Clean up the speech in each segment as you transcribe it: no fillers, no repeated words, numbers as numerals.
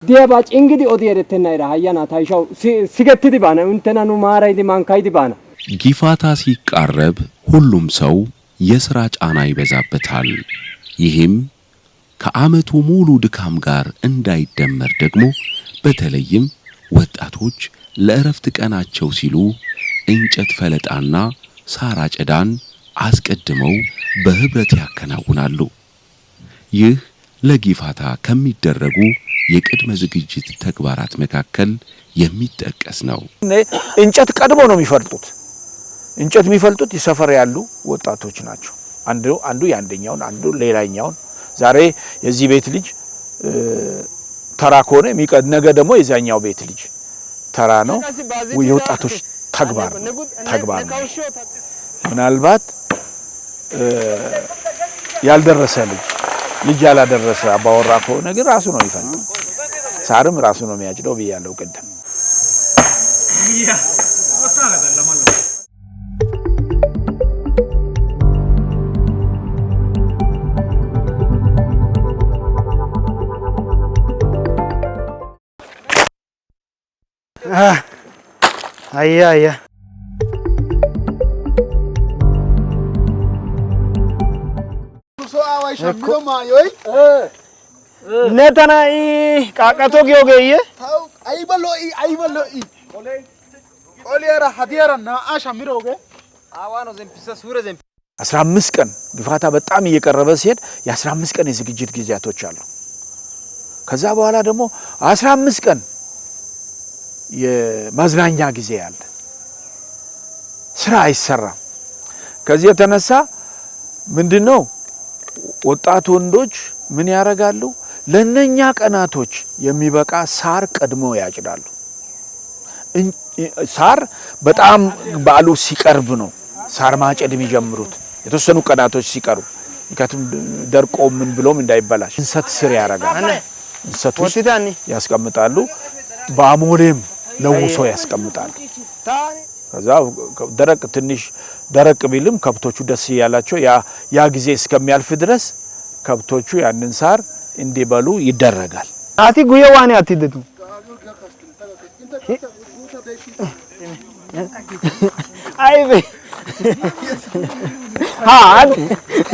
ዲያባጭ እንግዲህ ኦዲየረተና ይራ ሃያና ታይሻው ሲገትዲ ባና እንተናኑ ማራይዲ ማንካይዲ ባና ጊፋታ ሲቃረብ ሁሉም ሰው የሥራ ጫና ይበዛበታል። ይህም ከዓመቱ ሙሉ ድካም ጋር እንዳይደመር ደግሞ በተለይም ወጣቶች ለእረፍት ቀናቸው ሲሉ እንጨት ፈለጣና ሳር አጨዳን አስቀድመው በህብረት ያከናውናሉ። ይህ ለጊፋታ ከሚደረጉ የቅድመ ዝግጅት ተግባራት መካከል የሚጠቀስ ነው። እንጨት ቀድሞ ነው የሚፈልጡት። እንጨት የሚፈልጡት ይሰፈር ያሉ ወጣቶች ናቸው። አንዱ ያንደኛውን አንዱ ሌላኛውን ዛሬ የዚህ ቤት ልጅ ተራ ከሆነ ነገ ደግሞ የዛኛው ቤት ልጅ ተራ ነው። የወጣቶች ተግባር ነው። ምናልባት ያልደረሰ ልጅ ያላደረሰ አባወራ ከሆነ ግን ራሱ ነው ይፈልጣል። ሳርም ራሱ ነው የሚያጭደው ብያለሁ ቀደም። አያ ነተናይ ቃቃቶ ጊዮገየ አይበሎኢ ኦሌራ ሀዲያራና አሻሚሮገ አዋኖ ዘምፒሳ ሱረ ዘምፒ 15 ቀን ግፋታ በጣም እየቀረበ ሲሄድ የ15 ቀን የዝግጅት ጊዜያቶች አሉ። ከዛ በኋላ ደግሞ 15 ቀን የማዝናኛ ጊዜ አለ። ስራ አይሰራም። ከዚህ የተነሳ ምንድነው ወጣት ወንዶች ምን ያረጋሉ? ለነኛ ቀናቶች የሚበቃ ሳር ቀድሞ ያጭዳሉ። ሳር በጣም በዓሉ ሲቀርብ ነው ሳር ማጨድ የሚጀምሩት። የተወሰኑ ቀናቶች ሲቀሩ ምክንያቱም ደርቆ ምን ብሎም እንዳይበላሽ እንሰት ስር ያረጋሉ። እንሰቶች ያስቀምጣሉ። በአሞሌም ለውሶ ያስቀምጣሉ። ከዛ ትንሽ ደረቅ ቢልም ከብቶቹ ደስ ያላቸው ያ ጊዜ እስከሚያልፍ ድረስ ከብቶቹ ያንን ሳር እንዲበሉ ይደረጋል። አቲ ጉየዋኔ አትደቱ አይቤ ሃድ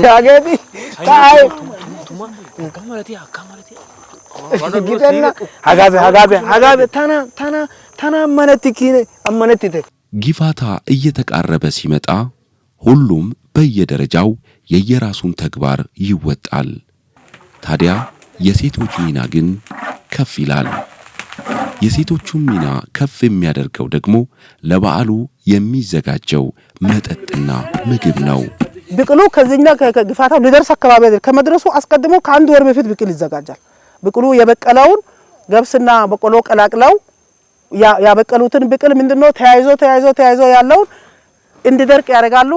ያገዲ ታይ ጊደና ሀጋቤ ታና አመነቲኪ ጊፋታ እየተቃረበ ሲመጣ ሁሉም በየደረጃው የየራሱን ተግባር ይወጣል። ታዲያ የሴቶች ሚና ግን ከፍ ይላል። የሴቶቹን ሚና ከፍ የሚያደርገው ደግሞ ለበዓሉ የሚዘጋጀው መጠጥና ምግብ ነው። ብቅሉ ከዚህኛ ከግፋታው ሊደርስ አካባቢ ከመድረሱ አስቀድሞ ከአንድ ወር በፊት ብቅል ይዘጋጃል። ብቅሉ የበቀለውን ገብስና በቆሎ ቀላቅለው ያበቀሉትን ብቅል ምንድነው ተያይዞ ያለውን እንዲደርቅ ያደርጋሉ።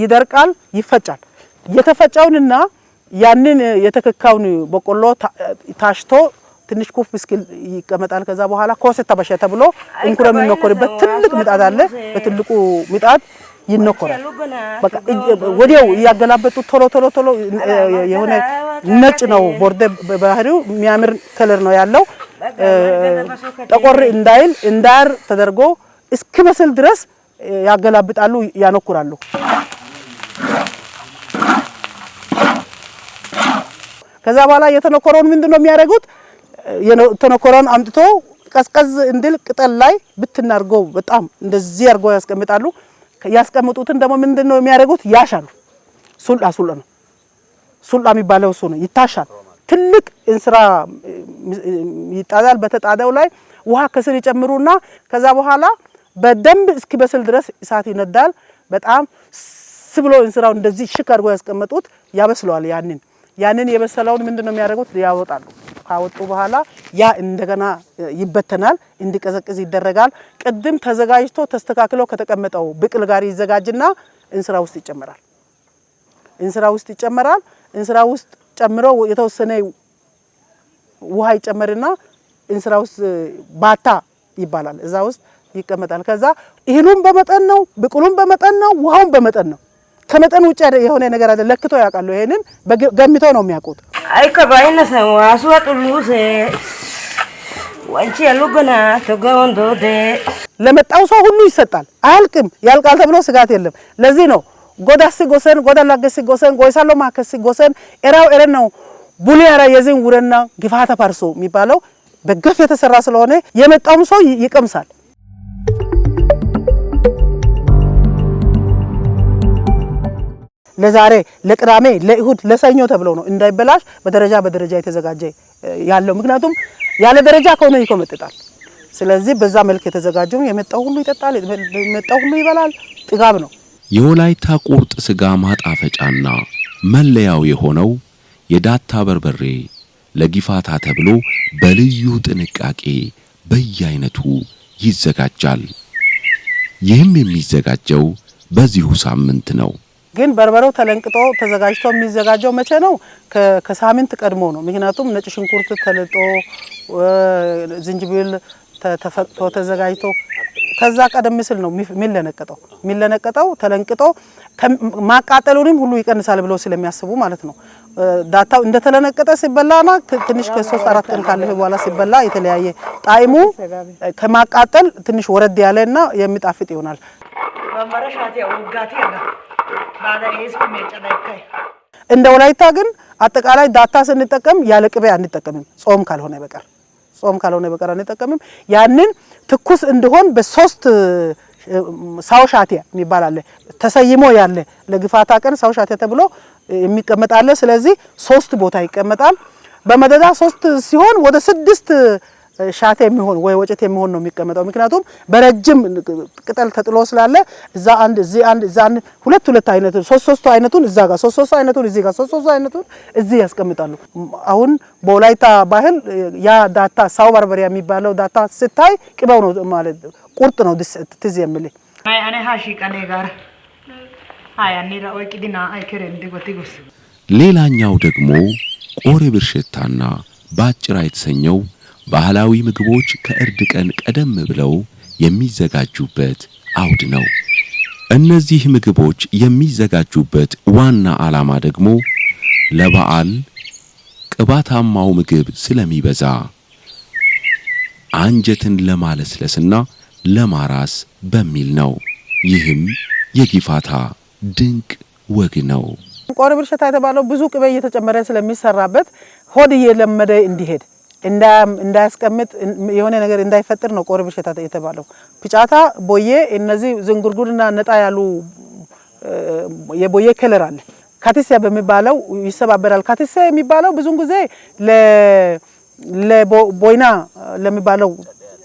ይደርቃል፣ ይፈጫል። የተፈጨውንና ያንን የተከካውን በቆሎ ታሽቶ ትንሽ ኩፍ እስኪል ይቀመጣል። ከዛ በኋላ ኮሰት ተበሸ ተብሎ እንኩረ የሚነኮርበት ትልቅ ምጣድ አለ። በትልቁ ምጣድ ይነኮራል። በቃ ወዲያው ያገላበጡ ቶሎ የሆነ ነጭ ነው። ቦርደ በባህሪው የሚያምር ከለር ነው ያለው። ጠቆር እንዳር ተደርጎ እስኪበስል ድረስ ያገላብጣሉ፣ ያነኩራሉ። ከዛ በኋላ የተነኮረውን ምንድነው የሚያደርጉት? የተነኮረውን አምጥቶ ቀዝቀዝ እንድል ቅጠል ላይ ብትናርገው በጣም እንደዚህ አርገው ያስቀምጣሉ። ያስቀምጡትን ደግሞ ምንድነው የሚያደርጉት? ያሻሉ። ሱላ ነው። ሱላ የሚባለው እሱ ነው። ይታሻል። ትልቅ እንስራ ይጣዳል። በተጣዳው ላይ ውሃ ከስር ይጨምሩና ከዛ በኋላ በደንብ እስኪበስል ድረስ እሳት ይነዳል። በጣም ስብሎ እንስራው እንደዚህ ሽክ አድርገው ያስቀምጡት ያበስለዋል። ያንን የበሰለውን ምንድነው የሚያደርጉት? ያወጣሉ። ካወጡ በኋላ ያ እንደገና ይበተናል፣ እንዲቀዘቅዝ ይደረጋል። ቅድም ተዘጋጅቶ ተስተካክሎ ከተቀመጠው ብቅል ጋር ይዘጋጅና እንስራ ውስጥ ይጨመራል። እንስራ ውስጥ ጨምሮ የተወሰነ ውሃ ይጨመርና እንስራ ውስጥ ባታ ይባላል። እዛ ውስጥ ይቀመጣል። ከዛ እህሉም በመጠን ነው፣ ብቅሉም በመጠን ነው፣ ውሃውም በመጠን ነው። ከመጠን ውጭ የሆነ ነገር አይደለም። ለክቶ ያውቃሉ። ይሄንን ገምተው ነው የሚያውቁት። አይ ከባይነሰ ዋሱ አጥሉስ ለመጣው ሰው ሁሉ ይሰጣል። አያልቅም፣ ያልቃል ተብሎ ስጋት የለም። ለዚህ ነው ጎዳሲ ጎሰን ጎዳላገሲ ጎሰን ጎይሳሎ ማከሲ ጎሰን ኤራው ኤረን ነው ቡሊያራ የዚን ውረና ግፋታ ፓርሶ የሚባለው በገፍ የተሰራ ስለሆነ የመጣውም ሰው ይቀምሳል። ለዛሬ ለቅዳሜ ለእሁድ ለሰኞ ተብሎ ነው እንዳይበላሽ በደረጃ የተዘጋጀ ያለው። ምክንያቱም ያለ ደረጃ ከሆነ ይቆመጥጣል። ስለዚህ በዛ መልክ የተዘጋጀው የመጣው ሁሉ ይጠጣል፣ የመጣው ሁሉ ይበላል። ጥጋብ ነው። የወላይታ ቁርጥ ስጋ ማጣፈጫና መለያው የሆነው የዳታ በርበሬ ለጊፋታ ተብሎ በልዩ ጥንቃቄ በየአይነቱ ይዘጋጃል። ይህም የሚዘጋጀው በዚሁ ሳምንት ነው። ግን በርበሬው ተለንቅጦ ተዘጋጅቶ የሚዘጋጀው መቼ ነው? ከሳምንት ቀድሞ ነው። ምክንያቱም ነጭ ሽንኩርት ተልጦ ዝንጅብል ተፈቅቶ ተዘጋጅቶ ከዛ ቀደም ሲል ነው የሚለነቀጠው ተለንቅጦ ማቃጠሉንም ሁሉ ይቀንሳል ብለው ስለሚያስቡ ማለት ነው። ዳታው እንደተለነቀጠ ሲበላና ትንሽ ከ3-4 ቀን ካለፈ በኋላ ሲበላ የተለያየ ጣዕሙ ከማቃጠል ትንሽ ወረድ ያለና የሚጣፍጥ ይሆናል። እንደ ወላይታ ግን አጠቃላይ ዳታ ስንጠቀም ያለ ቅቤ አንጠቀምም። ጾም ካልሆነ በቀር አንጠቀምም። ያንን ትኩስ እንዲሆን በ3 ሳው ሻቲያ የሚባል አለ ተሰይሞ ያለ ለግፋታ ቀን ሳው ሻቲያ ተብሎ የሚቀመጥ አለ። ስለዚህ 3 ቦታ ይቀመጣል። በመደዳ 3 ሲሆን ወደ 6 ሻቴ የሚሆን ወይ ወጭት የሚሆን ነው የሚቀመጠው። ምክንያቱም በረጅም ቅጠል ተጥሎ ስላለ እዛ አንድ እዚህ አንድ እዛ አንድ ሁለት አይነት 3 አይነቱን እዛ ጋር 3 አይነቱን እዚህ ጋር 3 አይነቱን እዚህ ያስቀምጣሉ። አሁን በወላይታ ባህል ያ ዳታ ሳው በርበሬ የሚባለው ዳታ ስታይ ቅቤው ነው ማለት ቁርጥ ነው ትዝ የሚል አኔ ሃሺ ቀኔ ጋር አያኒራ ወቂዲና አይከረን ዲጎቲጎስ። ሌላኛው ደግሞ ቆሬ ብርሽታና ባጭራ የተሰኘው ባህላዊ ምግቦች ከእርድ ቀን ቀደም ብለው የሚዘጋጁበት አውድ ነው። እነዚህ ምግቦች የሚዘጋጁበት ዋና ዓላማ ደግሞ ለበዓል ቅባታማው ምግብ ስለሚበዛ አንጀትን ለማለስለስና ለማራስ በሚል ነው። ይህም የጊፋታ ድንቅ ወግ ነው። ቆሬ ብርሽታ የተባለው ብዙ ቅቤ እየተጨመረ ስለሚሰራበት ሆድ እየለመደ እንዲሄድ እንዳያስቀምጥ የሆነ ነገር እንዳይፈጠር ነው ቆሬ ብርሽታ የተባለው። ፒጫታ ቦዬ እነዚህ ዝንጉርጉርና ነጣ ያሉ የቦዬ ከለር አለ። ካቲሲያ በሚባለው ይሰባበራል። ካቲሲያ የሚባለው ብዙን ጊዜ ለቦይና ለሚባለው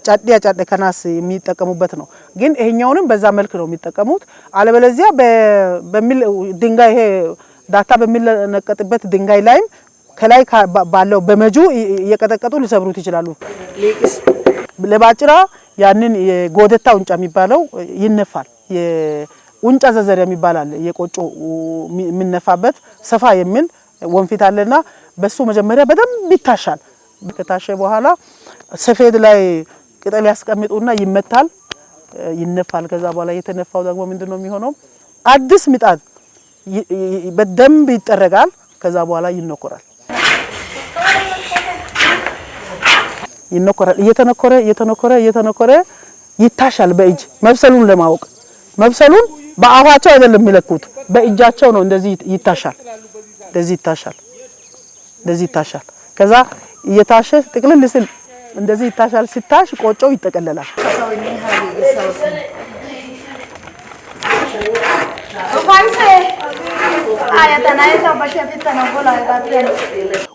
ጫጤ ከናስ የሚጠቀሙበት ነው። ግን ይሄኛውንም በዛ መልክ ነው የሚጠቀሙት። አለበለዚያ በሚል ድንጋይ ይሄ ዳታ በሚለነቀጥበት ድንጋይ ላይም ከላይ ባለው በመጁ እየቀጠቀጡ ሊሰብሩት ይችላሉ። ለባጭራ ያንን የጎደታ ኡንጫ የሚባለው ይነፋል። የኡንጫ ዘዘር የሚባል አለ የቆጮ የሚነፋበት ሰፋ የሚል ወንፊት አለና በሱ መጀመሪያ በደንብ ይታሻል። ከታሸ በኋላ ሰፌድ ላይ ቅጠል ያስቀምጡና ይመታል፣ ይነፋል። ከዛ በኋላ የተነፋው ደግሞ ምንድነው የሚሆነው? አዲስ ምጣድ በደንብ ይጠረጋል። ከዛ በኋላ ይነኮራል። እየተነኮረ ይታሻል። በእጅ መብሰሉን ለማወቅ መብሰሉን በአፋቸው አይደለም የሚለኩት፣ በእጃቸው ነው። እንደዚህ ይታሻል። ከዛ እየታሸ ጥቅልል ሲል እንደዚህ ይታሻል። ሲታሽ ቆጮው ይጠቀለላል።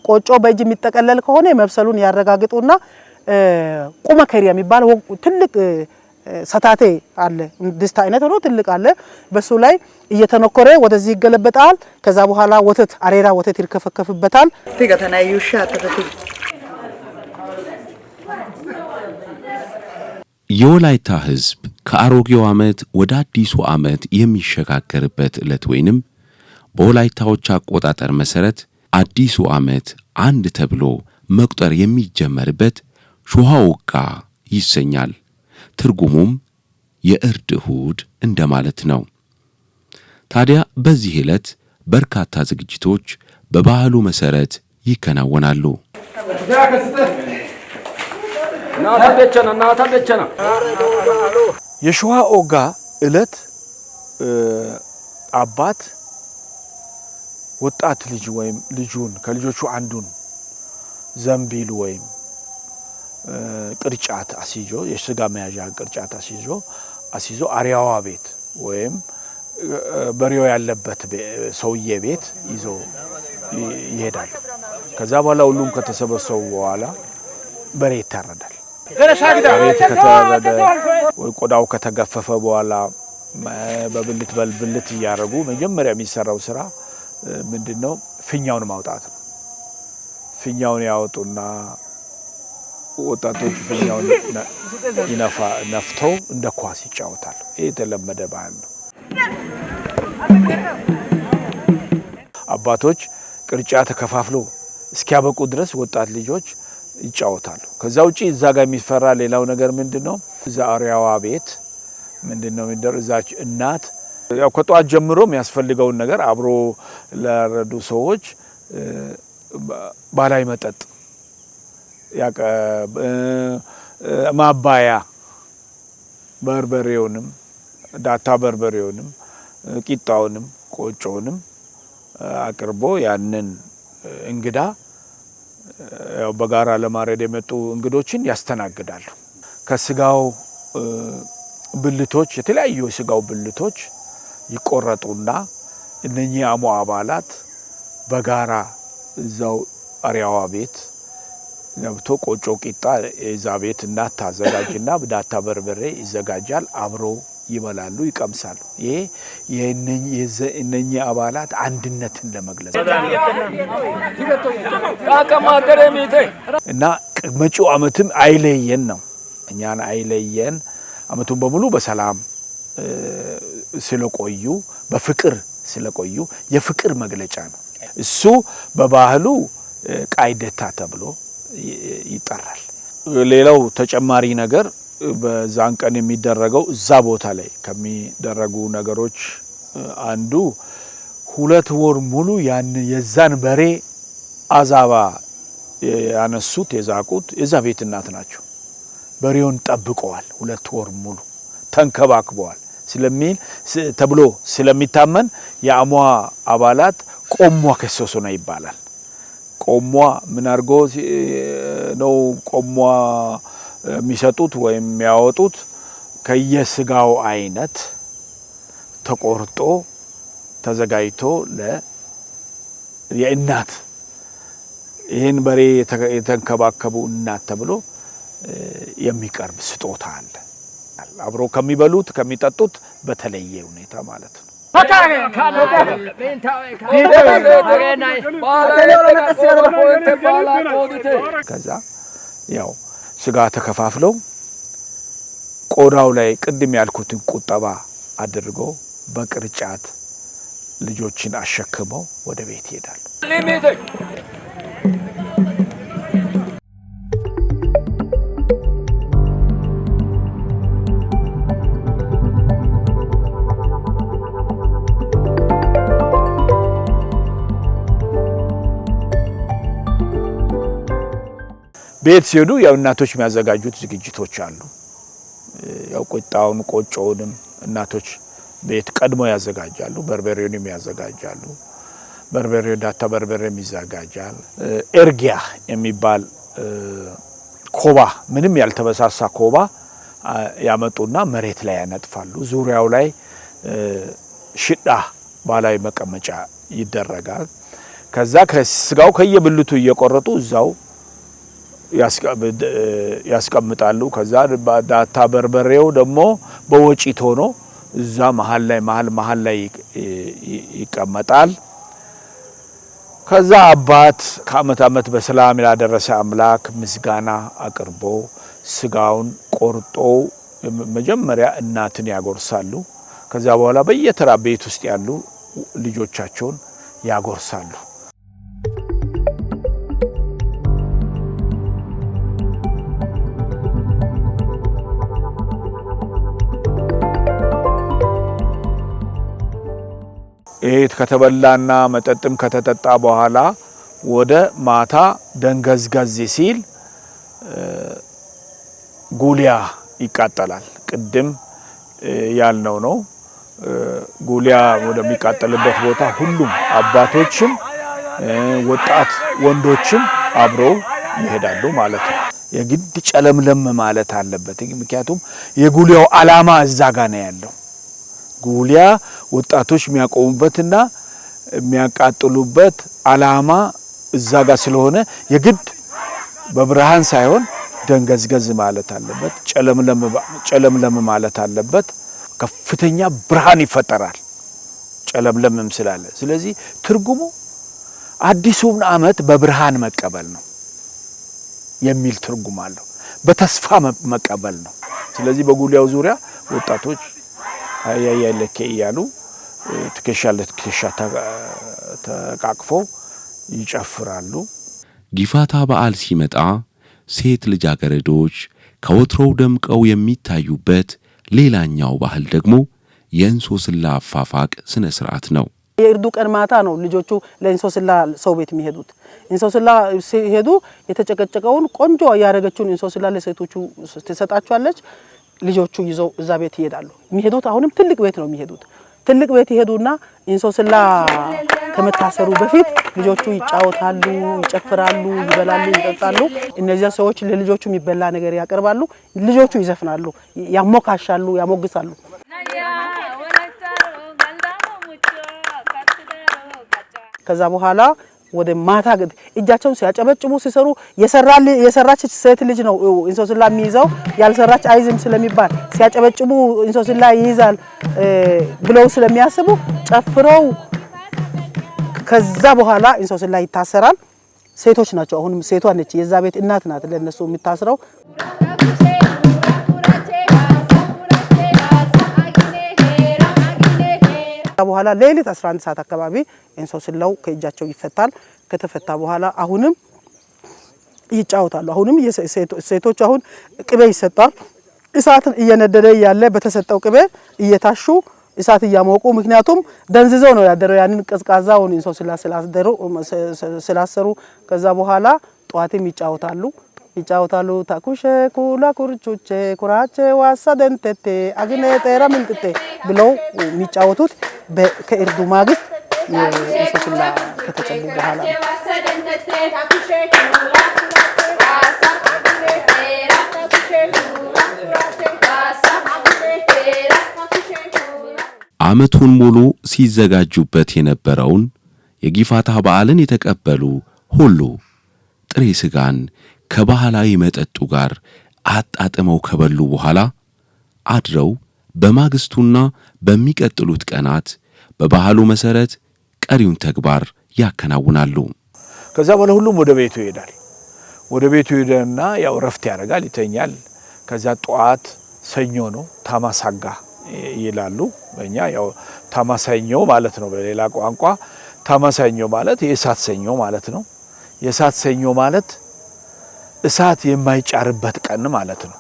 ቆጮ በእጅ የሚጠቀለል ከሆነ መብሰሉን ያረጋግጡና ቁመከሪ የሚባል ትልቅ ሰታቴ አለ። ድስት አይነት ሆኖ ትልቅ አለ። በሱ ላይ እየተነኮረ ወደዚህ ይገለበጣል። ከዛ በኋላ አሬራ ወተት ይርከፈከፍበታል። የወላይታ ሕዝብ ከአሮጌው ዓመት ወደ አዲሱ ዓመት የሚሸጋገርበት ዕለት ወይንም በወላይታዎች አቆጣጠር መሰረት አዲሱ ዓመት አንድ ተብሎ መቁጠር የሚጀመርበት ሾሃውቃ ይሰኛል። ትርጉሙም የእርድ እሁድ እንደማለት ነው። ታዲያ በዚህ ዕለት በርካታ ዝግጅቶች በባህሉ መሰረት ይከናወናሉ። የሸዋ ኦጋ እለት አባት ወጣት ልጅ ወይም ልጁን ከልጆቹ አንዱን ዘንቢል ወይም ቅርጫት አስይዞ የስጋ መያዣ ቅርጫት አስይዞ አሪያዋ ቤት ወይም በሬው ያለበት ሰውዬ ቤት ይዞ ይሄዳል። ከዛ በኋላ ሁሉም ከተሰበሰቡ በኋላ በሬ ይታረዳል። በሬ ከተረደ ወይ ቆዳው ከተገፈፈ በኋላ በብልት እያረጉ መጀመሪያ የሚሰራው ስራ ምንድነው? ፊኛውን ማውጣት ነው። ፊኛውን ያወጡና ወጣቶች ፊኛውን ነፍተው እንደ ኳስ ይጫወታሉ። ይሄ የተለመደ ባህል ነው። አባቶች ቅርጫ ተከፋፍሎ እስኪያበቁ ድረስ ወጣት ልጆች ይጫወታሉ። ከዛ ውጪ እዛ ጋር የሚፈራ ሌላው ነገር ምንድነው? እዛ አሪያዋ ቤት ምንድነው የሚደረግ? እዛች እናት ያው ከጧት ጀምሮ የሚያስፈልገውን ነገር አብሮ ለረዱ ሰዎች ባህላዊ መጠጥ ማባያ በርበሬውንም ዳታ በርበሬውንም ቂጣውንም ቆጮውንም አቅርቦ ያንን እንግዳ ያው በጋራ ለማረድ የመጡ እንግዶችን ያስተናግዳሉ። ከስጋው ብልቶች የተለያዩ የስጋው ብልቶች ይቆረጡና እነኚህ አሞ አባላት በጋራ እዛው አሪያዋ ቤት ገብቶ ቆጮ ቂጣ የዛ ቤት እናት ታዘጋጅና ዳታ በርበሬ ይዘጋጃል። አብሮ ይበላሉ፣ ይቀምሳሉ። ይሄ የእነኚህ አባላት አንድነትን ለመግለጽ እና መጪው ዓመትም አይለየን ነው። እኛን አይለየን፣ ዓመቱን በሙሉ በሰላም ስለቆዩ በፍቅር ስለቆዩ የፍቅር መግለጫ ነው። እሱ በባህሉ ቃይደታ ተብሎ ይጠራል። ሌላው ተጨማሪ ነገር በዛን ቀን የሚደረገው እዛ ቦታ ላይ ከሚደረጉ ነገሮች አንዱ 2 ወር ሙሉ የዛን በሬ አዛባ ያነሱት የዛቁት የዛ ቤት እናት ናቸው። በሬውን ጠብቀዋል፣ 2 ወር ሙሉ ተንከባክበዋል ስለሚል ተብሎ ስለሚታመን የአሟ አባላት ቆሟ ከሶሶና ይባላል። ቆሟ ምን አርጎ ነው ቆሟ የሚሰጡት ወይም የሚያወጡት? ከየስጋው አይነት ተቆርጦ ተዘጋጅቶ የእናት ይህን በሬ የተንከባከቡ እናት ተብሎ የሚቀርብ ስጦታ አለ። አብሮ ከሚበሉት ከሚጠጡት በተለየ ሁኔታ ማለት ነው። ከዛ ያው ስጋ ተከፋፍለው ቆዳው ላይ ቅድም ያልኩትን ቁጠባ አድርገው በቅርጫት ልጆችን አሸክመው ወደ ቤት ይሄዳሉ። ቤት ሲሄዱ ያው እናቶች የሚያዘጋጁት ዝግጅቶች አሉ። ያው ቁጣውን ቆጮውንም እናቶች ቤት ቀድሞ ያዘጋጃሉ። በርበሬውንም ያዘጋጃሉ። በርበሬው ዳታ በርበሬም ይዘጋጃል። ኤርጊያ የሚባል ኮባ ምንም ያልተበሳሳ ኮባ ያመጡና መሬት ላይ ያነጥፋሉ። ዙሪያው ላይ ሽዳ ባህላዊ መቀመጫ ይደረጋል። ከዛ ከስጋው ከየብልቱ እየቆረጡ እዛው ያስቀምጣሉ። ከዛ ዳታ በርበሬው ደግሞ በወጪት ሆኖ እዛ መሃል ላይ ይቀመጣል። ከዛ አባት ከዓመት ዓመት በሰላም ላደረሰ አምላክ ምስጋና አቅርቦ ስጋውን ቆርጦ መጀመሪያ እናትን ያጎርሳሉ። ከዛ በኋላ በየተራ ቤት ውስጥ ያሉ ልጆቻቸውን ያጎርሳሉ። ይሄ ከተበላና መጠጥም ከተጠጣ በኋላ ወደ ማታ ደንገዝገዝ ሲል ጉሊያ ይቃጠላል። ቅድም ያልነው ነው። ጉሊያ ወደሚቃጠልበት ቦታ ሁሉም አባቶችም ወጣት ወንዶችም አብረው ይሄዳሉ ማለት ነው። የግድ ጨለምለም ማለት አለበት። ምክንያቱም የጉሊያው ዓላማ እዛ ጋር ነው ያለው። ጉሊያ ወጣቶች የሚያቆሙበትና የሚያቃጥሉበት ዓላማ እዛ ጋር ስለሆነ የግድ በብርሃን ሳይሆን ደንገዝገዝ ማለት አለበት። ጨለምለም ማለት አለበት። ከፍተኛ ብርሃን ይፈጠራል ጨለምለምም ስላለ። ስለዚህ ትርጉሙ አዲሱን ዓመት በብርሃን መቀበል ነው የሚል ትርጉም አለው። በተስፋ መቀበል ነው። ስለዚህ በጉሊያው ዙሪያ ወጣቶች አያያለከ እያሉ ትከሻ ለትከሻ ተቃቅፈው ይጨፍራሉ። ጊፋታ በዓል ሲመጣ ሴት ልጃገረዶች ከወትሮው ደምቀው የሚታዩበት ሌላኛው ባህል ደግሞ የእንሶስላ አፋፋቅ ስነ ስርዓት ነው። የእርዱ ቀን ማታ ነው ልጆቹ ለእንሶስላ ሰው ቤት የሚሄዱት። እንሶስላ ሲሄዱ የተጨቀጨቀውን ቆንጆ ያረጋችውን እንሶስላ ለሴቶቹ ትሰጣቸዋለች። ልጆቹ ይዘው እዛ ቤት ይሄዳሉ። የሚሄዱት አሁንም ትልቅ ቤት ነው የሚሄዱት። ትልቅ ቤት ይሄዱና እንሶስላ ከመታሰሩ በፊት ልጆቹ ይጫወታሉ፣ ይጨፍራሉ፣ ይበላሉ፣ ይጠጣሉ። እነዚያ ሰዎች ለልጆቹ የሚበላ ነገር ያቀርባሉ። ልጆቹ ይዘፍናሉ፣ ያሞካሻሉ፣ ያሞግሳሉ። ከዛ በኋላ ወደ ማታ እጃቸውን ሲያጨበጭቡ ሲሰሩ የሰራች ሴት ልጅ ነው እንሶስላ የሚይዘው። ያልሰራች አይዝም ስለሚባል ሲያጨበጭቡ እንሶስላ ይይዛል ብለው ስለሚያስቡ ጨፍረው ከዛ በኋላ እንሶስላ ይታሰራል። ሴቶች ናቸው። አሁንም ሴቷ ነች፣ የዛ ቤት እናት ናት ለነሱ የሚታስረው። በኋላ ሌሊት 11 ሰዓት አካባቢ እንሶስላው ከእጃቸው ይፈታል። ከተፈታ በኋላ አሁንም ይጫወታሉ። አሁንም ሴቶች አሁን ቅቤ ይሰጣል። እሳትን እየነደደ ያለ በተሰጠው ቅቤ እየታሹ እሳት እያሞቁ፣ ምክንያቱም ደንዝዘው ነው ያደረው ያንን ቀዝቃዛውን እንሶስላ ስላሰሩ። ከዛ በኋላ ጧትም ይጫወታሉ። ታኩሼ ኩላ ኩርቹቼ ኩራቼ ዋሳ ደንቴቴ አግኔ ጤራ ምንጥቴ ብለው የሚጫወቱት ከእርዱ ማግስት እንሶስላ ከተጨሉ በኋላ ነው። ዓመቱን ሙሉ ሲዘጋጁበት የነበረውን የጊፋታ በዓልን የተቀበሉ ሁሉ ጥሬ ስጋን ከባህላዊ መጠጡ ጋር አጣጥመው ከበሉ በኋላ አድረው በማግስቱና በሚቀጥሉት ቀናት በባህሉ መሰረት ቀሪውን ተግባር ያከናውናሉ። ከዛ በኋላ ሁሉም ወደ ቤቱ ይሄዳል። ወደ ቤቱ ይሄድና ያው ረፍት ያደርጋል፣ ይተኛል። ከዛ ጧት ሰኞ ነው ታማሳጋ ይላሉ። በእኛ ያው ታማሰኞ ማለት ነው። በሌላ ቋንቋ ታማሰኞ ማለት የእሳት ሰኞ ማለት ነው። የእሳት ሰኞ ማለት እሳት የማይጫርበት ቀን ማለት ነው።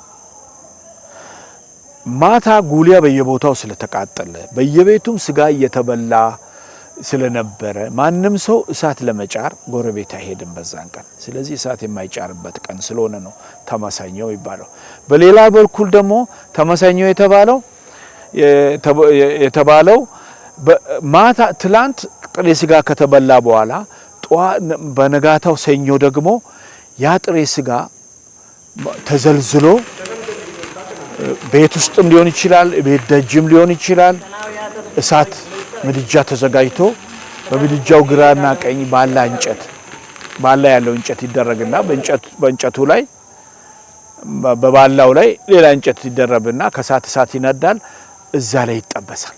ማታ ጉሊያ በየቦታው ስለተቃጠለ በየቤቱም ስጋ እየተበላ ስለነበረ ማንም ሰው እሳት ለመጫር ጎረቤት አይሄድም በዛን ቀን። ስለዚህ እሳት የማይጫርበት ቀን ስለሆነ ነው ታማሰኞ ይባላል። በሌላ በኩል ደግሞ ታማሰኞ የተባለው ማታ ትላንት ጥሬ ስጋ ከተበላ በኋላ በነጋታው ሰኞ ደግሞ ያ ጥሬ ስጋ ተዘልዝሎ ቤት ውስጥም ሊሆን ይችላል፣ ቤት ደጅም ሊሆን ይችላል። እሳት ምድጃ ተዘጋጅቶ በምድጃው ግራና ቀኝ ባላ ያለው እንጨት ይደረግና በእንጨቱ ላይ በባላው ላይ ሌላ እንጨት ይደረብና ከሳት ይነዳል። እዛ ላይ ይጠበሳል።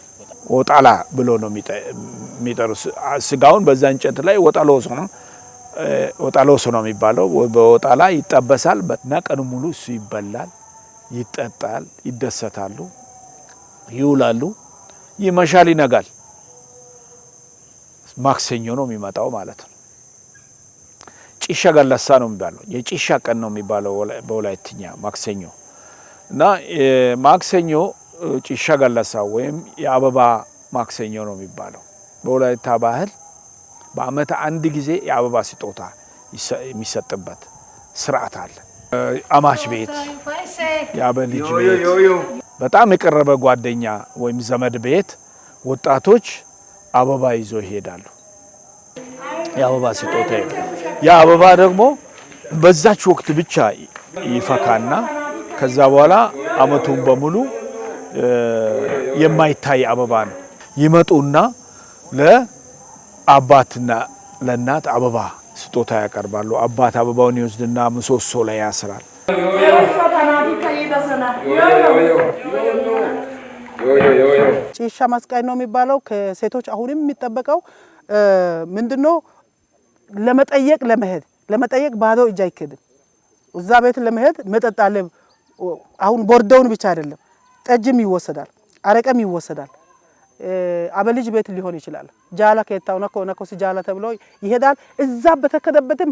ወጣላ ብሎ ነው የሚጠሩት ስጋውን። በዛ እንጨት ላይ ወጣሎስ ነው የሚባለው። በወጣላ ይጠበሳል እና ቀኑ ሙሉ እሱ ይበላል፣ ይጠጣል፣ ይደሰታሉ፣ ይውላሉ። ይመሻል፣ ይነጋል። ማክሰኞ ነው የሚመጣው ማለት ነው። ጭሻ ገለሳ ነው የሚባለው። የጭሻ ቀን ነው የሚባለው በወላይትኛ ማክሰኞ እና ማክሰኞ ጭሻ ገለሳ ወይም የአበባ ማክሰኞ ነው የሚባለው። በወላይታ ባህል በአመት አንድ ጊዜ የአበባ ስጦታ የሚሰጥበት ስርዓት አለ። አማች ቤት የአበልጅ ቤት በጣም የቀረበ ጓደኛ ወይም ዘመድ ቤት ወጣቶች አበባ ይዞ ይሄዳሉ። የአበባ ስጦታ ያ አበባ ደግሞ በዛች ወቅት ብቻ ይፈካና ከዛ በኋላ አመቱን በሙሉ የማይታይ አበባ ነው። ይመጡና ለአባትና ለእናት አበባ ስጦታ ያቀርባሉ። አባት አበባውን ይወስድና ምሰሶ ላይ ያስራል። ጭሻ ማስቃኝ ነው የሚባለው። ከሴቶች አሁንም የሚጠበቀው ምንድነው? ለመጠየቅ ባዶ እጅ አይከድም። እዛ ቤት ለመሄድ መጠጥ አለ። አሁን ቦርደውን ብቻ አይደለም፣ ጠጅም ይወሰዳል፣ አረቀም ይወሰዳል። አበልጅ ቤት ሊሆን ይችላል። ጃላ ከታው ነኮ ሲጃላ ተብሎ ይሄዳል። እዛ በተከደበትም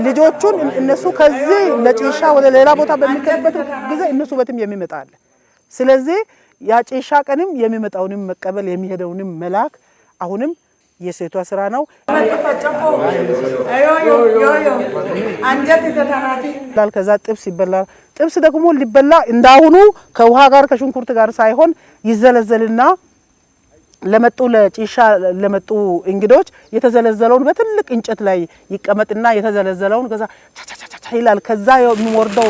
ልጆቹን እነሱ ከዚህ ለጭሻ ወደ ሌላ ቦታ በሚከደበት ጊዜ እነሱ ቤትም የሚመጣ አለ። ስለዚህ ያ ጭሻ ቀንም የሚመጣውንም መቀበል የሚሄደውንም መላክ አሁንም የሴቷ ስራ ነው። ከዛ ጥብስ ይበላል። ጥብስ ደግሞ ሊበላ እንዳሁኑ ከውሃ ጋር ከሽንኩርት ጋር ሳይሆን ይዘለዘልና ለመጡ ለጭሻ ለመጡ እንግዶች የተዘለዘለውን በትልቅ እንጨት ላይ ይቀመጥና የተዘለዘለውን ከዛ ቻቻቻቻ ይላል። ከዛ የሚወርደው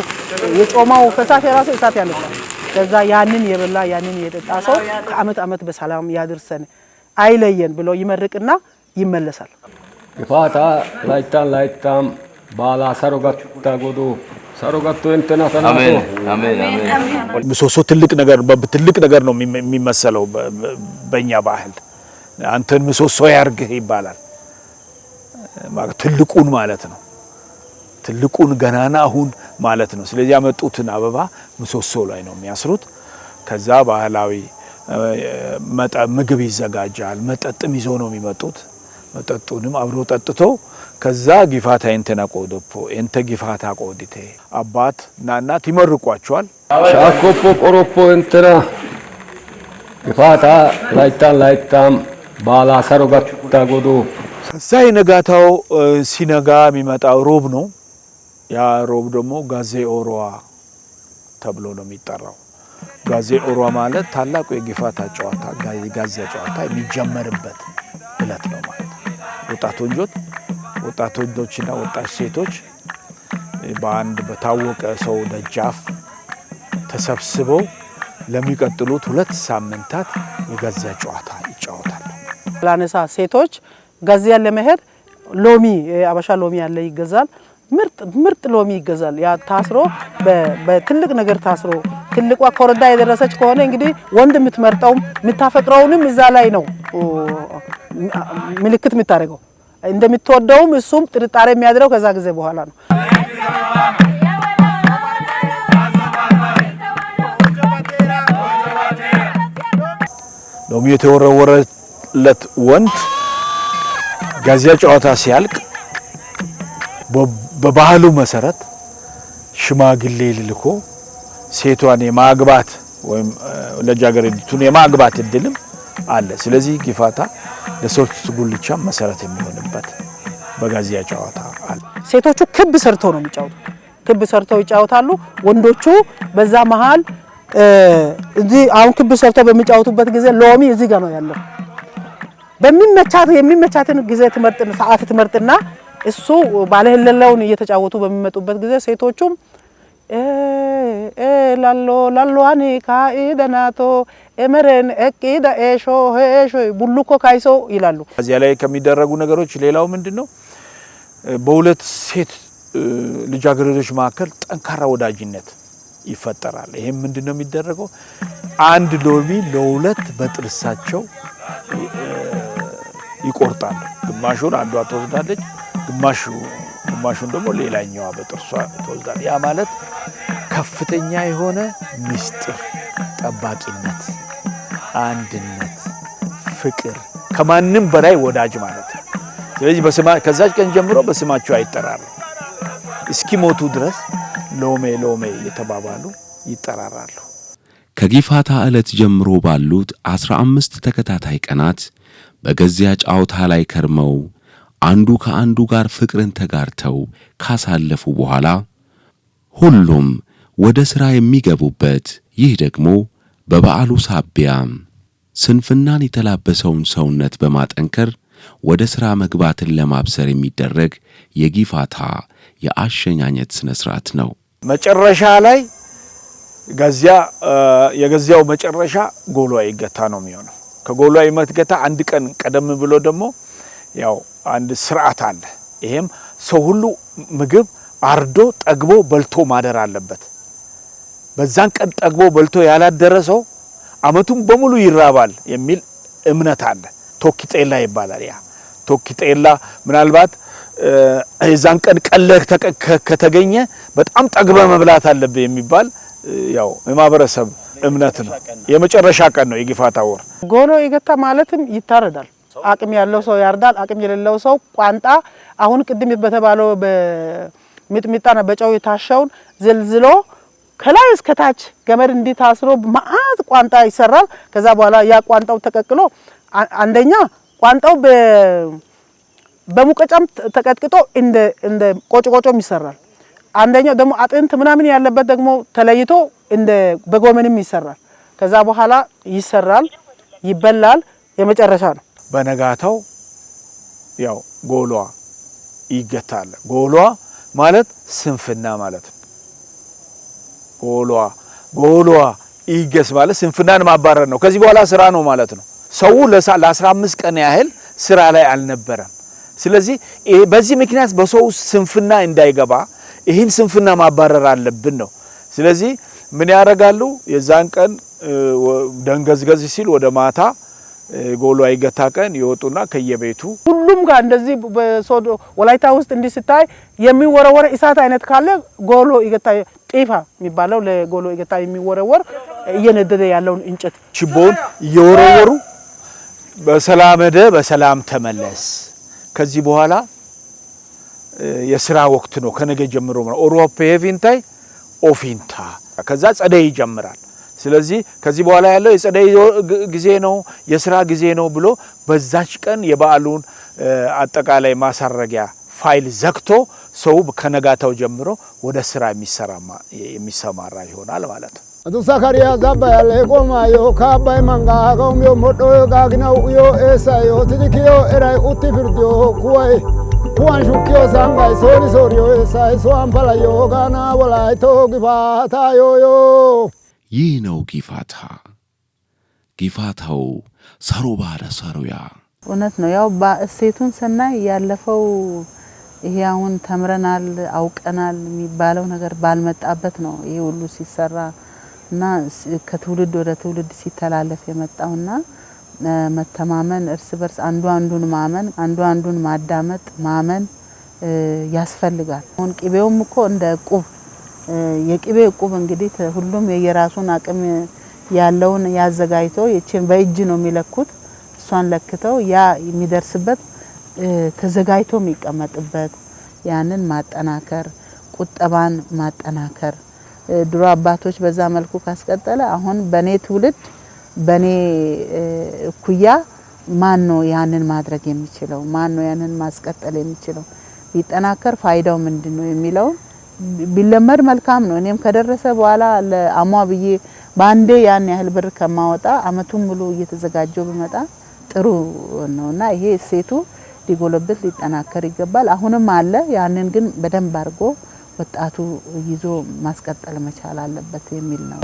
የጮማው ፈሳሽ የራሱ እሳት ያነሳል። ከዛ ያንን የበላ ያንን የጠጣ ሰው ከአመት አመት በሰላም ያድርሰን አይለየን ብሎ ይመርቅና ይመለሳል። ግፋታ ላይታም ባላ ሰሮጋታ ጎዶ ሰሮጋቶ እንትና አሜን አሜን አሜን። ምሰሶ ትልቅ ነገር ነው የሚመሰለው በእኛ ባህል። አንተን ምሰሶ ያርግህ ይባላል። ትልቁን ማለት ነው። ትልቁን ገናናውን ማለት ነው። ስለዚህ ያመጡትን አበባ ምሰሶ ላይ ነው የሚያስሩት። ከዛ ባህላዊ ምግብ ይዘጋጃል። መጠጥም ይዘው ነው የሚመጡት። መጠጡንም አብሮ ጠጥተው ከዛ ጊፋታ እንተና ቆዶፖ እንተ ጊፋታ ቆዲቴ አባት እና እናት ይመርቋቸዋል። ሻኮፖ ቆሮፖ እንትና ግፋታ ላይታም ባላ ሰሮጋታ ጎዶ። ከዛ የነጋታው ሲነጋ የሚመጣው ሮብ ነው። ያ ሮብ ደግሞ ጋዜ ኦሮዋ ተብሎ ነው የሚጠራው። ጋዜ ኦሮዋ ማለት ታላቁ የጊፋታ ጨዋታ ጋዜ ጨዋታ የሚጀመርበት እለት ነው ማለት ነው። ወጣት ወንዶችና ወጣት ሴቶች በአንድ በታወቀ ሰው ደጃፍ ተሰብስበው ለሚቀጥሉት 2 ሳምንታት የጋዜ ጨዋታ ይጫወታሉ። ላነሳ ሴቶች ጋዜያን ለመሄድ ሎሚ አበሻ ሎሚ ያለ ይገዛል። ምርጥ ሎሚ ይገዛል። ያ ታስሮ በትልቅ ነገር ታስሮ ትልቋ ኮረዳ የደረሰች ከሆነ እንግዲህ ወንድ የምትመርጠውም የምታፈቅረውንም እዛ ላይ ነው ምልክት የምታደርገው። እንደምትወደውም እሱም ጥርጣሬ የሚያድረው ከዛ ጊዜ በኋላ ነው። ሎሚ የተወረወረለት ወንድ ጋዜያ ጨዋታ ሲያልቅ በባህሉ መሰረት ሽማግሌ ልልኮ ሴቷን የማግባት ወይም ልጃገረዲቱን የማግባት እድልም አለ። ስለዚህ ጊፋታ ለሶስት ጉልቻ መሰረት የሚሆንበት በጋዜያ ጨዋታ አለ። ሴቶቹ ክብ ሰርተው ነው የሚጫወቱ። ክብ ሰርተው ይጫወታሉ። ወንዶቹ በዛ መሃል እዚህ አሁን ክብ ሰርተው በሚጫወቱበት ጊዜ ሎሚ እዚህ ጋር ነው ያለው። የሚመቻትን ጊዜ ትመርጥና ሰዓት ትመርጥና እሱ ባለህለለውን እየተጫወቱ በሚመጡበት ጊዜ ሴቶቹም ላሎ አኒ ካኢደናቶ ኤመረን ኤቂዳ ኤሾ ሄሾ ቡሉኮ ካይሶ ይላሉ። እዚያ ላይ ከሚደረጉ ነገሮች ሌላው ምንድነው? በሁለት ሴት ልጃገረዶች መካከል ጠንካራ ወዳጅነት ይፈጠራል። ይሄም ምንድነው የሚደረገው? አንድ ሎሚ ለሁለት በጥርሳቸው ይቆርጣሉ። ግማሹን አንዷ ትወስዳለች፣ ግማሹን ደግሞ ሌላኛዋ በጥርሷ ትወስዳለች። ያ ማለት ከፍተኛ የሆነ ምስጢር፣ ጠባቂነት፣ አንድነት፣ ፍቅር፣ ከማንም በላይ ወዳጅ ማለት ነው። ስለዚህ ከዛች ቀን ጀምሮ በስማቸው አይጠራሩ። እስኪሞቱ ድረስ ሎሜ ሎሜ የተባባሉ ይጠራራሉ። ከጊፋታ ዕለት ጀምሮ ባሉት 15 ተከታታይ ቀናት በገዚያ ጨዋታ ላይ ከርመው አንዱ ከአንዱ ጋር ፍቅርን ተጋርተው ካሳለፉ በኋላ ሁሉም ወደ ሥራ የሚገቡበት ይህ ደግሞ በበዓሉ ሳቢያ ስንፍናን የተላበሰውን ሰውነት በማጠንከር ወደ ሥራ መግባትን ለማብሰር የሚደረግ የጊፋታ የአሸኛኘት ስነ ስርዓት ነው። መጨረሻ ላይ የገዚያው መጨረሻ ጎሏ ይገታ ነው የሚሆነው። ከጎሏ ይመትገታ አንድ ቀን ቀደም ብሎ ደግሞ ያው አንድ ስርዓት አለ። ይሄም ሰው ሁሉ ምግብ አርዶ ጠግቦ በልቶ ማደር አለበት። በዛን ቀን ጠግቦ በልቶ ያላደረሰው አመቱን በሙሉ ይራባል የሚል እምነት አለ። ቶኪጤላ ይባላል። ያ ቶኪጤላ ምናልባት የዛን ቀን ቀለህ ከተገኘ በጣም ጠግበ መብላት አለበት የሚባል ያው የማህበረሰብ እምነት ነው። የመጨረሻ ቀን ነው የጊፋታ ወር። ጎሎ ይገታ ማለትም ይታረዳል። አቅም ያለው ሰው ያርዳል። አቅም የሌለው ሰው ቋንጣ አሁን ቅድም በተባለው በሚጥሚጣና በጨው የታሸውን ዝልዝሎ ከላይ እስከ ታች ገመድ እንዲታስሮ ማአት ቋንጣ ይሰራል። ከዛ በኋላ ያ ቋንጣው ተቀቅሎ አንደኛ ቋንጣው በሙቀጫም ተቀጥቅጦ እንደ ቆጮቆጮም ይሰራል። አንደኛው ደግሞ አጥንት ምናምን ያለበት ደግሞ ተለይቶ እንደ በጎመንም ይሰራል። ከዛ በኋላ ይሰራል፣ ይበላል። የመጨረሻ ነው። በነጋታው ያው ጎሏ ይገታል። ጎሏ ማለት ስንፍና ማለት ነው። ጎሏ ይገስ ማለት ስንፍናን ማባረር ነው። ከዚህ በኋላ ስራ ነው ማለት ነው። ሰው ለ15 ቀን ያህል ስራ ላይ አልነበረም። ስለዚህ በዚህ ምክንያት በሰው ስንፍና እንዳይገባ ይህን ስንፍና ማባረር አለብን ነው። ስለዚህ ምን ያደርጋሉ? የዛን ቀን ደንገዝገዝ ሲል ወደ ማታ ጎሏ ይገታ ቀን ይወጡና ከየቤቱ ሁሉም ጋር እንደዚህ በሶዶ ወላይታ ውስጥ እንዲህ ስታይ የሚወረወር እሳት አይነት ካለ ጎሎ ይገታ ጤፋ የሚባለው ለጎሎ ይገታ የሚወረወር እየነደደ ያለውን እንጨት ችቦን እየወረወሩ በሰላም ሄደ በሰላም ተመለስ። ከዚህ በኋላ የሥራ ወቅት ነው። ከነገ ጀምሮ ነው ኦሮፓ ሄቪንታይ ኦፊንታ ከዛ ጸደይ ይጀምራል። ስለዚህ ከዚህ በኋላ ያለው የጸደይ ጊዜ ነው፣ የሥራ ጊዜ ነው ብሎ በዛች ቀን የበዓሉን አጠቃላይ ማሳረጊያ ፋይል ዘግቶ ሰው ከነጋታው ጀምሮ ወደ ሥራ የሚሰማራ ይሆናል ማለት ነው። አዱሳካሪያ ዛባያለ ቆማዮ ካባይ መንጋጋው ዮ ሞዶ ጋግናው ዮ ኤሳዮ ትዲኪዮ ኤራይ ኡቲ ፍርዲዮ ኩዋይ ኩዋን ሹኪዮ ሳንጋይ ሶኒ ሶሪዮ ኤሳይ ሶአን ፓላዮ ጋና ወላይቶ ጊፋታ ዮዮ። ይህ ነው ጊፋታ። ጊፋታው ሰሮ ባለ ሰሮያ እውነት ነው። ያው በእሴቱን ስናይ ያለፈው ይሄ አሁን ተምረናል አውቀናል የሚባለው ነገር ባልመጣበት ነው ይሄ ሁሉ ሲሰራ እና ከትውልድ ወደ ትውልድ ሲተላለፍ የመጣውና መተማመን እርስ በርስ አንዱ አንዱን ማመን አንዱ አንዱን ማዳመጥ ማመን ያስፈልጋል። አሁን ቅቤውም እኮ እንደ ቁብ የቅቤ ቁብ እንግዲህ ሁሉም የየራሱን አቅም ያለውን ያዘጋጅቶ የቺን በእጅ ነው የሚለኩት። እሷን ለክተው ያ የሚደርስበት ተዘጋጅቶ የሚቀመጥበት ያንን ማጠናከር ቁጠባን ማጠናከር ድሮ አባቶች በዛ መልኩ ካስቀጠለ አሁን በኔ ትውልድ በኔ ኩያ ማን ነው ያንን ማድረግ የሚችለው? ማን ነው ያንን ማስቀጠል የሚችለው? ቢጠናከር ፋይዳው ምንድነው የሚለው ቢለመድ መልካም ነው። እኔም ከደረሰ በኋላ ለአሟ ብዬ ባንዴ ያን ያህል ብር ከማወጣ አመቱን ሙሉ እየተዘጋጀው በመጣ ጥሩ ነውና ይሄ ሴቱ ሊጎለብት ሊጠናከር ይገባል። አሁንም አለ። ያንን ግን በደንብ አድርጎ ወጣቱ ይዞ ማስቀጠል መቻል አለበት የሚል ነው።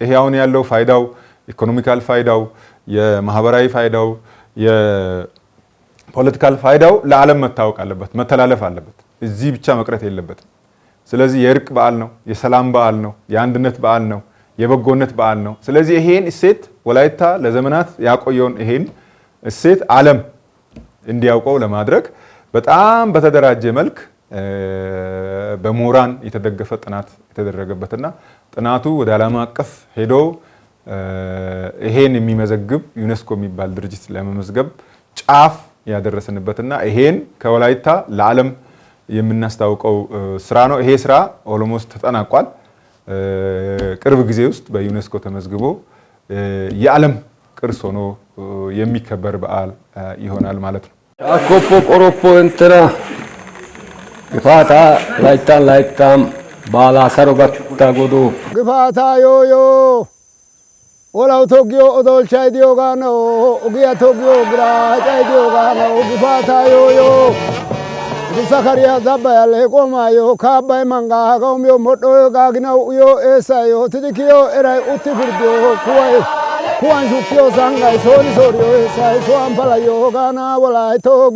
ይሄ አሁን ያለው ፋይዳው ኢኮኖሚካል ፋይዳው የማህበራዊ ፋይዳው የፖለቲካል ፋይዳው ለዓለም መታወቅ አለበት፣ መተላለፍ አለበት። እዚህ ብቻ መቅረት የለበትም። ስለዚህ የእርቅ በዓል ነው፣ የሰላም በዓል ነው፣ የአንድነት በዓል ነው፣ የበጎነት በዓል ነው። ስለዚህ ይሄን እሴት ወላይታ ለዘመናት ያቆየውን ይሄን እሴት ዓለም እንዲያውቀው ለማድረግ በጣም በተደራጀ መልክ በምሁራን የተደገፈ ጥናት የተደረገበትና ጥናቱ ወደ ዓለም አቀፍ ሄዶ ይሄን የሚመዘግብ ዩኔስኮ የሚባል ድርጅት ለመመዝገብ ጫፍ ያደረሰንበትና ይሄን ከወላይታ ለዓለም የምናስታውቀው ስራ ነው። ይሄ ስራ ኦሎሞስት ተጠናቋል። ቅርብ ጊዜ ውስጥ በዩኔስኮ ተመዝግቦ የዓለም ቅርስ ሆኖ የሚከበር በዓል ይሆናል ማለት ነው። Akoppo qoroppo intena gifata layttan baala saro gatta godu. Gifata yo olaw togiyo odolchay diyogaano ogiya togiyo giraacay diyogaano gifata yo Sakariya zabbayale qomayo kaabbay mangaaga umiyo modhoyo gaaginaw uyo eessayo tidikiyo eray utti firdiyo kuwan shukkiyo sangay sooni sooriyo eessay sowan palayo gaana walayto